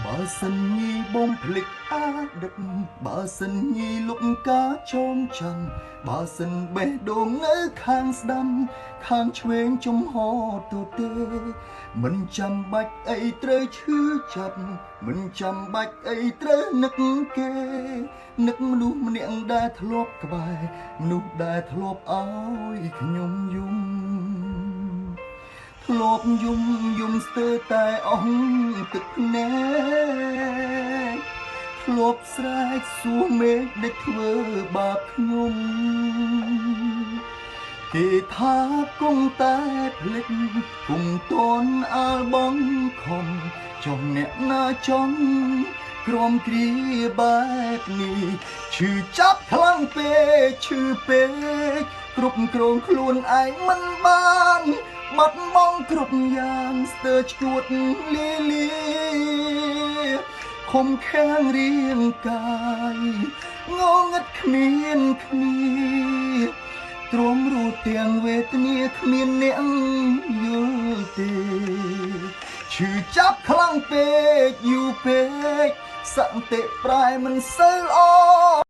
បើសិនញីបងភ្លេចអាដឹកបើសិនញីលុកកាចងចាំបើសិនបេះដូងនៅខាងស្ដាំខាងឆ្វេងចំហទូទេមិនចាំបាច់អីត្រូវឈឺចាប់មិនចាំបាច់អីត្រូវនឹកគេនឹកមនុស្សម្នាក់ដែលធ្លាប់ក្បែរមនុស្សដែលធ្លាប់ឲ្យខ្ញុំយំធ្លាប់យំស្ទើរតែអស់ទឹកភ្នែកធ្លាប់ស្រែកសួរមេឃដែលធ្វើបាបខ្ញុំគេថាគង់តែភ្លេចគង់តនអាលបងខំចង់អ្នកណាចង់ក្រំគ្រាបែបនេះឈឺចាប់ខ្លាំងពេកឈឺពេកគ្រប់គ្រងខ្លួនឯងមិនបានបាត់បង់គ្រប់យ៉ាងស្ទើរឈួតលាខំខាំងរាងកាយងងឹតគ្មានគ្នាទ្រាំរួតទាំងវេទនាគ្មានអ្នកយល់ទេឈឺចាប់ខ្លាំងពេកយូរពេកសន្តិប្រែមិនសូវល្អ